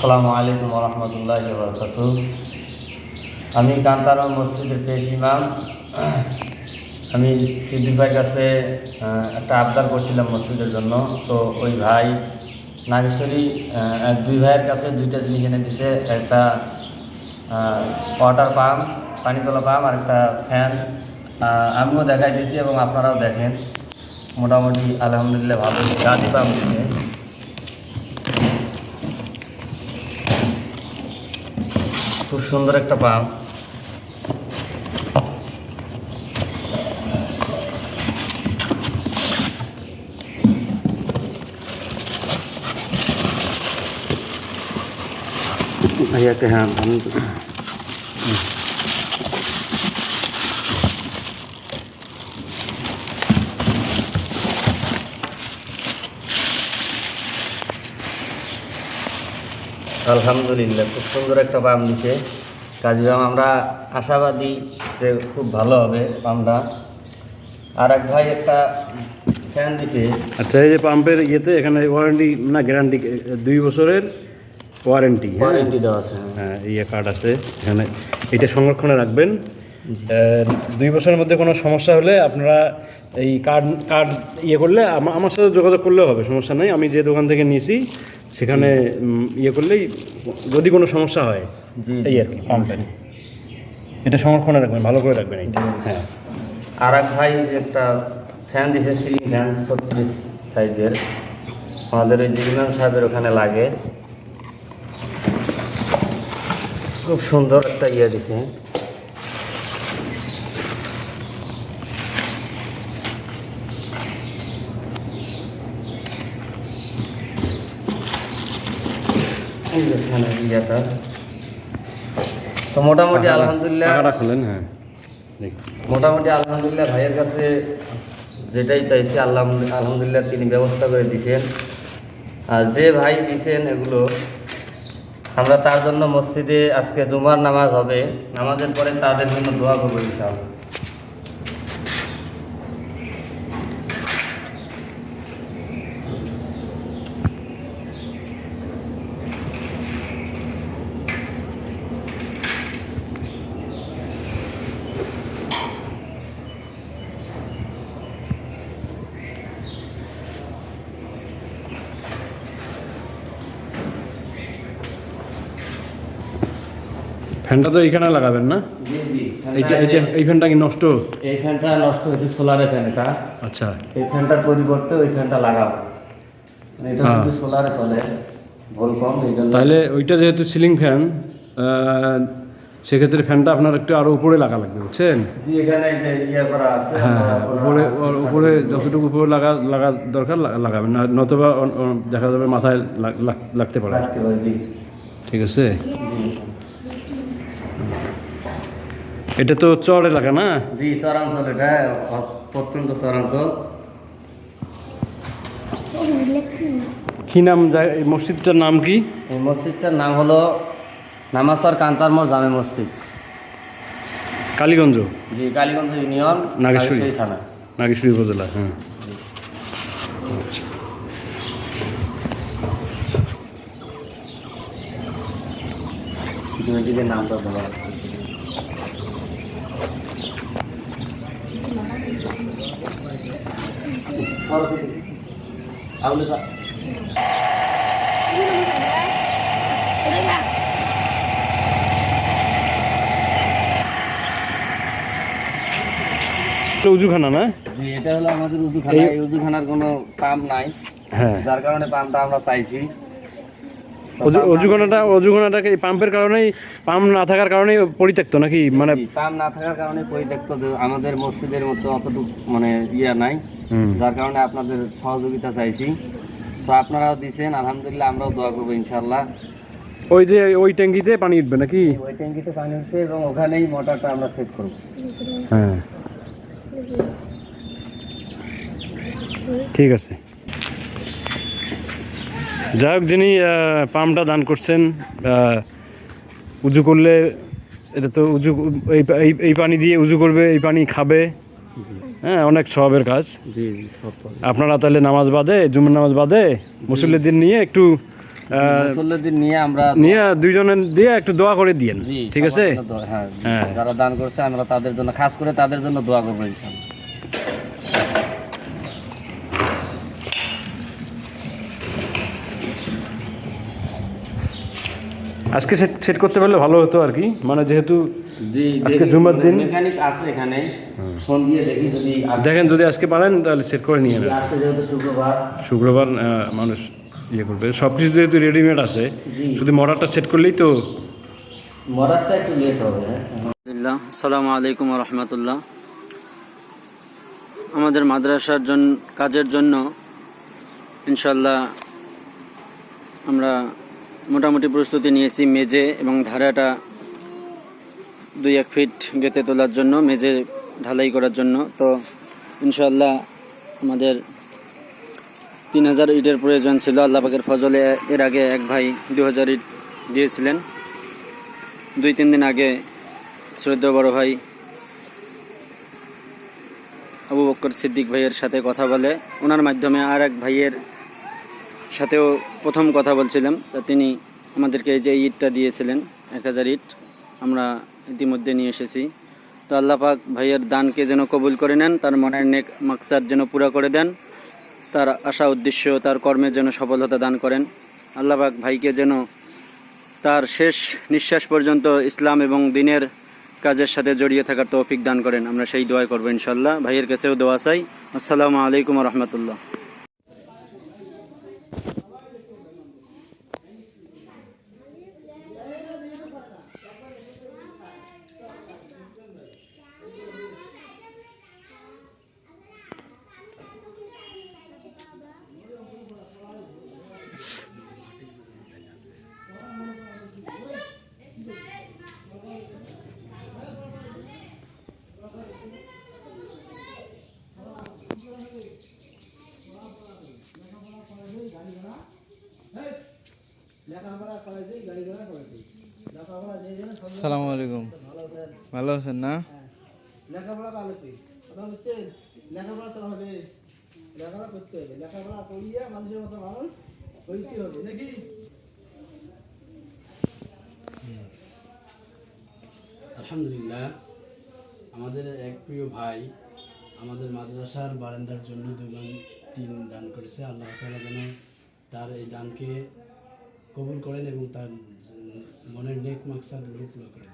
আসসালামু আলাইকুম ওয়া রাহমাতুল্লাহি ওয়া বারাকাতুহু। আমি কান্তারা মসজিদের পেশ ইমাম। আমি সিদ্দিক ভাইয়ের কাছে একটা আবদার করছিলাম মসজিদের জন্য। তো ওই ভাই নাগেশ্বরী দুই ভাইয়ের কাছে দুইটা জিনিস এনে দিছে, একটা ওয়াটার পাম্প, পানি তোলা পাম্প, আর একটা ফ্যান। আমিও দেখাই দিয়েছি এবং আপনারাও দেখেন, মোটামুটি আলহামদুলিল্লাহ ভালো গাড়ি পাম্প দিচ্ছে। খুব সুন্দর একটা পাম্প। ভাইয়াকে হ্যাঁ আমি আলহামদুলিল্লাহ খুব সুন্দর একটা পাম্প দিছে কাজী পাম্প। আমরা আশাবাদী যে খুব ভালো হবে পাম্পটা। আর এক ভাই একটা ফ্যান দিছে। আচ্ছা, এই যে পাম্পের ইয়েতে এখানে ওয়ারেন্টি না গ্যারান্টি 2 বছরের ওয়ারেন্টি দেওয়া আছে। হ্যাঁ, ইয়ে কার্ড আছে এখানে, এটা সংরক্ষণে রাখবেন। 2 বছরের মধ্যে কোনো সমস্যা হলে আপনারা এই কার্ড ইয়ে করলে আমার সাথে যোগাযোগ করলেও হবে, সমস্যা নেই। আমি যে দোকান থেকে নিয়েছি সেখানে ইয়ে করলেই যদি কোনো সমস্যা হয় এই আর কি পাম্পের, এটা সংরক্ষণে রাখবেন, ভালো করে রাখবেন এইটা। হ্যাঁ, আর এক ভাই একটা ফ্যান দিছে, সিলিং ফ্যান 36 সাইজের, আমাদের ওই যে ইমাম সাহেবের ওখানে লাগে। খুব সুন্দর একটা ইয়ে দিছে। তো মোটামুটি আলহামদুলিল্লাহ হ্যাঁ, মোটামুটি আলহামদুলিল্লাহ ভাইয়ের কাছে যেটাই চাইছি আলহামদুলিল্লাহ তিনি ব্যবস্থা করে দিছেন। আর যে ভাই দিছেন এগুলো, আমরা তার জন্য মসজিদে আজকে জুমার নামাজ হবে, নামাজের পরে তাদের জন্য দোয়া করবো ইনশাআল্লাহ। ফ্যানটা তো এইখানে লাগাবেন না? জি জি, এই ফ্যানটা কি নষ্ট? এই ফ্যানটা নষ্ট হয়েছে, সোলারের ফ্যানটা। আচ্ছা, এই ফ্যানটার পরিবর্তে ওই ফ্যানটা লাগাবো, এটা শুধু সোলারে চলে, ভোল কম, এই জন্য। তাহলে ওইটা যেহেতু সিলিং ফ্যান, সেক্ষেত্রে ফ্যানটা আপনার একটু আরও উপরে লাগা লাগবে, বুঝছেন? জি, এখানে ইয়ে করা আছে। হ্যাঁ, উপরে যতটুকু উপরে লাগা দরকার লাগাবেন, না নতুবা দেখা যাবে মাথায় লাগতে পারে। জি ঠিক আছে, এটা তো চর এলাকা না? জি, চরাঞ্চল, এটা প্রত্যন্ত চরাঞ্চল। কি নাম এই মসজিদটার নাম কি? এই মসজিদটার নাম হলো নামাসর কান্তারমোড় জামে মসজিদ, কালীগঞ্জ। জি, কালীগঞ্জ ইউনিয়ন, নাগেশ্বরী থানা, নাগেশ্বরী উপজেলা। হ্যাঁ, মসজিদের নামটা বলা উজুখানা না? জি, এটা হলো আমাদের উজুখানা। এই উজুখানার কোনো পাম্প নাই, হ্যাঁ, যার কারণে পাম্পটা আমরা চাইছি। অজুখানাটাকে এই পাম্পের কারণেই, পাম্প না থাকার কারণেই পরিত্যক্ত নাকি? মানে পাম্প না থাকার কারণে পরিত্যক্ত, আমাদের মসজিদের মতো অতটুকু মানে ইয়া নাই, যার কারণে আপনাদের সহযোগিতা চাইছি। তো আপনারাও দিচ্ছেন, আলহামদুলিল্লাহ, আমরাও দোয়া করবো ইনশাআল্লাহ। ওই যে ওই ট্যাঙ্কিতে পানি উঠবে নাকি? ওই ট্যাঙ্কিতে পানি উঠবে এবং ওখানেই মোটরটা আমরা সেট করবো। হ্যাঁ, ঠিক আছে। যাই হোক, যিনি পাম্পটা দান করছেন, উজু করলে এটা তো উজু, এই পানি দিয়ে উজু করবে, এই পানি খাবে। হ্যাঁ, অনেক সওয়াবের কাজ। জি, আপনারা তাহলে নামাজ বাদে, জুমার নামাজ বাদে মুসল্লিদের নিয়ে একটু মুসল্লিদের নিয়ে আমরা নিয়ে দুইজনে দিয়ে একটু দোয়া করে দিয়েন, জি, ঠিক আছে? সবার জন্য দোয়া, হ্যাঁ, হ্যাঁ। যারা দান করছে আমরা তাদের জন্য, খাস করে তাদের জন্য দোয়া করবো ইনশাআল্লাহ। আজকে সেট করতে পারলে ভালো হতো আর কি, মানে যেহেতু জি, আজকে জুমার দিন, মেকানিক আছে এখানে, ফোন দিয়ে দেখি যদি দেখেন যদি আজকে পারেন তাহলে সেট করে নিয়ে নেন। আজকে যেহেতু শুক্রবার মানুষ ইয়ে করবে, সব কিছু যেহেতু রেডিমেড আছে, জি, শুধু মোটরটা সেট করলেই তো। মরারটা একটু লেট হবে। আলহামদুলিল্লাহ, আসসালামু আলাইকুম ওয়া রাহমাতুল্লাহ। আমাদের মাদ্রাসার কাজের জন্য ইনশাল্লাহ আমরা মোটামুটি প্রস্তুতি নিয়েছি। মেঝে এবং ধারাটা 2-1 ফিট গেঁথে তোলার জন্য, মেঝে ঢালাই করার জন্য। তো ইনশাল্লাহ আমাদের 3000 ইটের প্রয়োজন ছিল। আল্লাহ পাকের ফজলে এর আগে এক ভাই 2000 ইট দিয়েছিলেন। 2-3 দিন আগে শ্রদ্ধেয় বড় ভাই আবু বকর সিদ্দিক ভাইয়ের সাথে কথা বলে, ওনার মাধ্যমে আর এক ভাইয়ের সাথেও প্রথম কথা বলছিলাম। তা তিনি আমাদেরকে এই যে ইটটা দিয়েছিলেন 1000 ইট, আমরা ইতিমধ্যে নিয়ে এসেছি। তো আল্লাহ পাক ভাইয়ের দানকে যেন কবুল করে নেন, তার মনের নেক মাকসাদ যেন পুরা করে দেন, তার আশা উদ্দেশ্য, তার কর্মে যেন সফলতা দান করেন। আল্লাহ পাক ভাইকে যেন তার শেষ নিঃশ্বাস পর্যন্ত ইসলাম এবং দ্বীনের কাজের সাথে জড়িয়ে থাকার তৌফিক দান করেন। আমরা সেই দোয়া করবো ইনশাল্লাহ। ভাইয়ের কাছেও দোয়া চাই। আসসালামু আলাইকুম ওয়া রাহমাতুল্লাহ। আসসালামু আলাইকুম, ভালো আছেন না? লেখাপড়া ভালো পেয়ে কথা হচ্ছে, লেখাপড়া তো হবে, লেখাপড়া করতে হবে, লেখাপড়া করিয়ে মানুষের মতো মানুষ হইতে হবে নাকি? আলহামদুলিল্লাহ, আমাদের এক প্রিয় ভাই আমাদের মাদ্রাসার বারান্দার জন্য 2 মান টিন দান করেছে। আল্লাহ তাআলা যেন তার এই দানকে কবুল করেন এবং তার মনের নেক মাকসাদগুলো পুরো করেন।